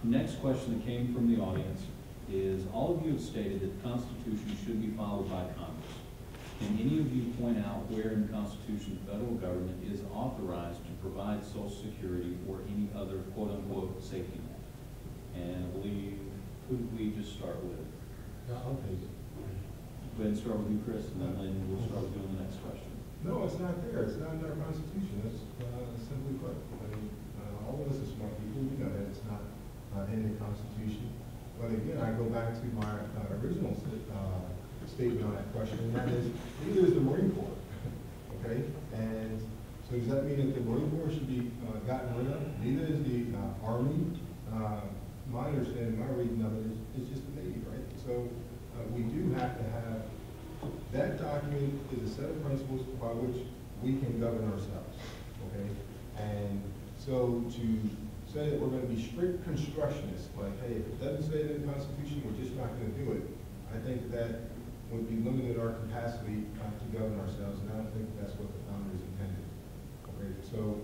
Next question that came from the audience is, all of you have stated that the Constitution should be followed by Congress. Can any of you point out where in the Constitution the federal government is authorized to provide Social Security or any other quote-unquote safety net? And I believe, who did we just start with? Okay. Go ahead and start with you, Chris, and then Lynn, we'll start with you on the next question. No, it's not there. It's not in our Constitution. That's simply put. I mean, all of us are smart people. We know that it's not in the Constitution. But again, I go back to my original statement on that question, and that is, neither is the Marine Corps. Okay? And so does that mean that the Marine Corps should be gotten rid of? Neither is the Army. My understanding, my reading of it is just the Navy, right? So we do have to have, that document is a set of principles by which we can govern ourselves, okay? And so to say that we're going to be strict constructionists, like, hey, if it doesn't say it in the Constitution, we're just not going to do it, I think that would be limited our capacity to govern ourselves, and I don't think that's what the founders intended. Okay, so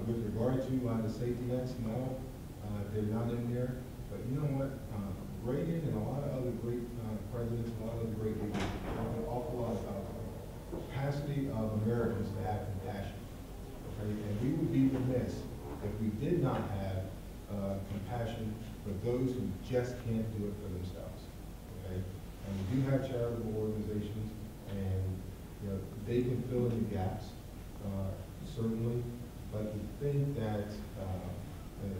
with regard to the safety nets, no, they're not in there. But you know what? Reagan and a lot of other great presidents, a lot of other great leaders talk an awful lot about the capacity of Americans to have compassion. Okay? And we would be remiss if we did not have compassion for those who just can't do it for themselves. Okay? And we do have charitable organizations, and you know, they can fill in the gaps, certainly. But to think that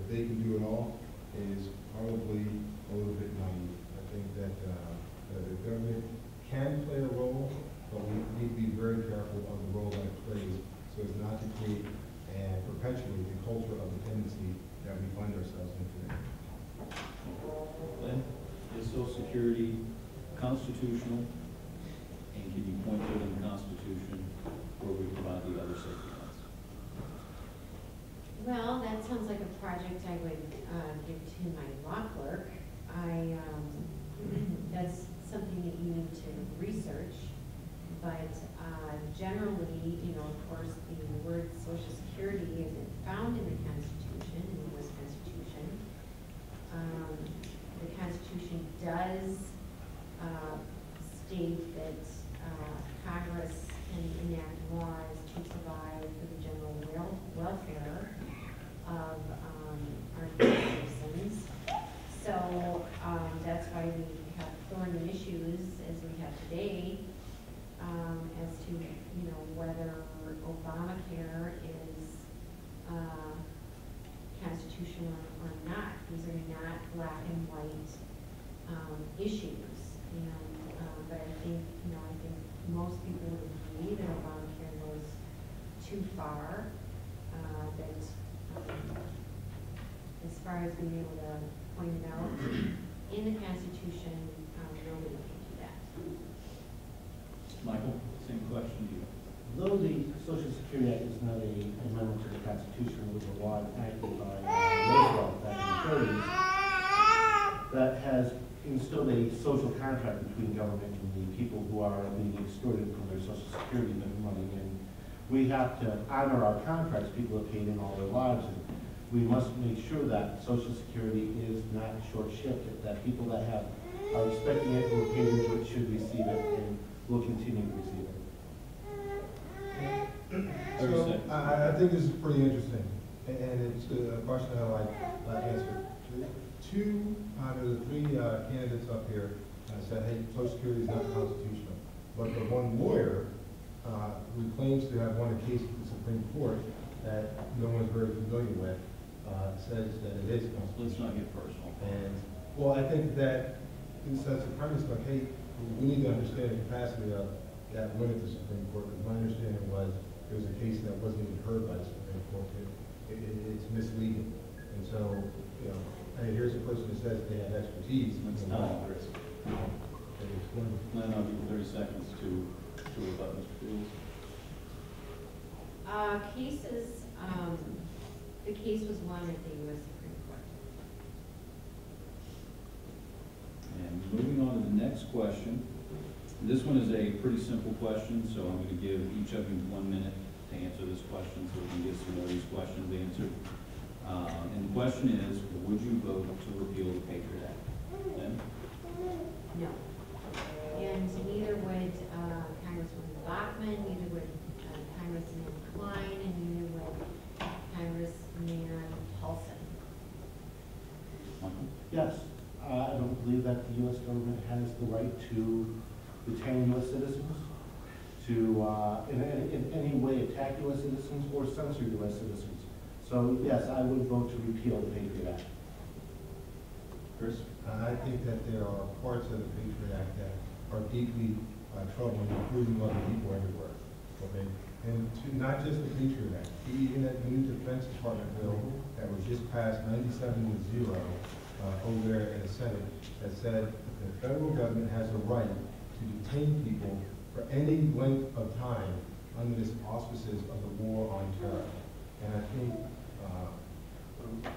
they can do it all is probably a little bit naive. I think that the government can play a role, but we need to be very careful of the role that it plays so as not to create and perpetuate the culture of dependency that we find ourselves in today. Lynn, is Social Security constitutional? And can you point to it in the Constitution where we provide the other safety nets? Well, that sounds like a project I would give to my law clerk. That's something that you need to research. But generally, you know, of course, the word Social Security isn't found in the Constitution, in the U.S. Constitution. The Constitution does state that Congress can enact laws to provide for the general welfare of our citizens. So that's why we have thorny issues as we have today as to, you know, whether Obamacare is constitutional or not. These are not black and white issues. And but I think, you know, I think most people would agree that Obamacare goes too far. That as far as being able to point it out in the Constitution, nobody can do that. Michael, same question to you. Though the Social Security Act is not a amendment to the Constitution, it was a law enacted by Roosevelt back in the 30s that has instilled a social contract between government and the people who are being extorted from their Social Security money. And we have to honor our contracts. People have paid in all their lives, and we must make sure that Social Security is not short-shifted, that people that are expecting it, who are paid into it, should receive it and will continue to receive it. So I think this is pretty interesting, and it's a question I like answer. Two out of the three candidates up here said, hey, Social Security is not constitutional. But the one lawyer who claims to have won a case with the Supreme Court that no one's very familiar with says that it is constitutional. Let's not get personal. And, well, I think that sets a premise like, hey, we need to understand the capacity of that win at the Supreme Court, because my understanding was it was a case that wasn't even heard by the Supreme Court. It's misleading. And so, you know, hey, here's a person who says they have expertise. It's not risk. No, I'll give you 30 seconds to rebut Mr. Fields. Cases, the case was won at the U.S. Supreme Court. And moving on to the next question. This one is a pretty simple question, so I'm going to give each of you 1 minute to answer this question so we can get some of these questions answered. And the question is, would you vote to repeal the Patriot Act? Lynn? No. And neither would Congresswoman Bachmann, neither would Congressman Klein, and neither would Congressman Paulson. Michael? Yes, I don't believe that the U.S. government has the right to detain U.S. citizens, to in any way attack U.S. citizens or censor U.S. citizens. So yes, I would vote to repeal the Patriot Act. Chris? I think that there are parts of the Patriot Act that are deeply troubling, including other people everywhere. Okay? And not just the Patriot Act, even that new Defense Department bill that was just passed 97-0 over there in the Senate that said the federal government has a right to detain people for any length of time under the auspices of the war on terror. And I think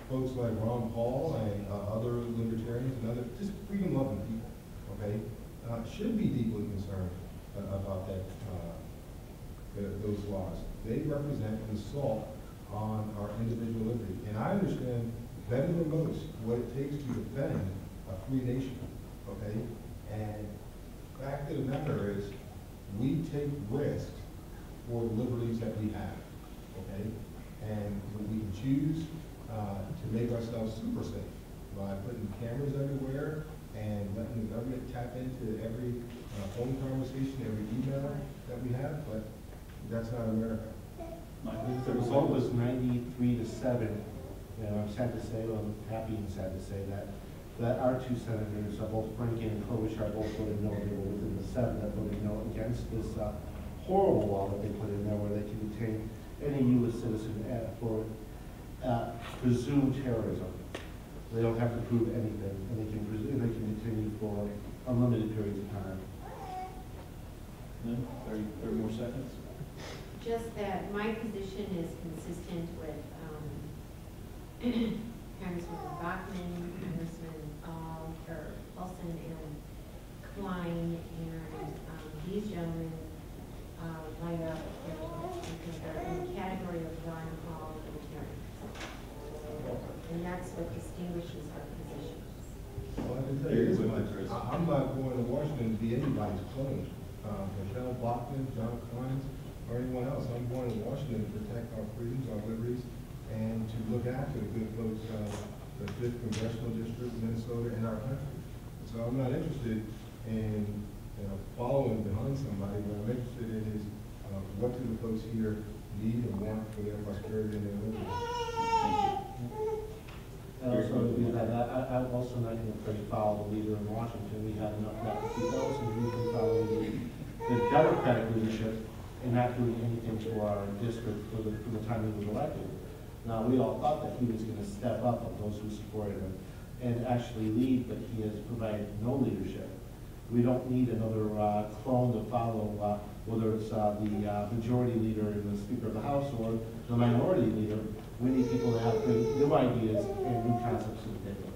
folks like Ron Paul and other libertarians and other just freedom-loving people, okay, should be deeply concerned about that, those laws. They represent an assault on our individual liberty. And I understand better than most what it takes to defend a free nation, okay? And the fact of the matter is, we take risks for the liberties that we have, okay? And we can choose to make ourselves super safe by putting cameras everywhere and letting the government tap into every phone conversation, every email that we have, but that's not America. The result was 93-7. You know, I'm sad to say, well, I'm happy and sad to say that our two senators, both Franken and Klobuchar, both voted no. They were within the 7 that voted no against this horrible law that they put in there, where they can detain any U.S. citizen for presumed terrorism. They don't have to prove anything, and they can detain you for unlimited periods of time. Lynn, 30 more seconds? Just that my position is consistent with Congresswoman Bachmann, Congressman Paulson, and Klein, and these gentlemen line up because they're in the category of Ron Paul libertarians. And that's what distinguishes our positions. Well, I can tell you this much, I'm not going to Washington to be anybody's clone. Michelle Bachmann, John Klein, or anyone else. I'm going to Washington to protect our freedoms, our liberties, and to look after the good folks of the 5th Congressional District, Minnesota, and our country. So I'm not interested in following behind somebody. What I'm interested in is what do the folks here need and want for their prosperity and their liberty. Thank you. I'm also not going to play follow the leader in Washington. We have enough now to keep those, and we can follow the Democratic leadership and not doing anything for our district for the time he was elected. Now, we all thought that he was going to step up on those who supported him and actually lead, but he has provided no leadership. We don't need another clone to follow, whether it's the majority leader and the Speaker of the House or the minority leader. We need people to have new ideas and new concepts to the table.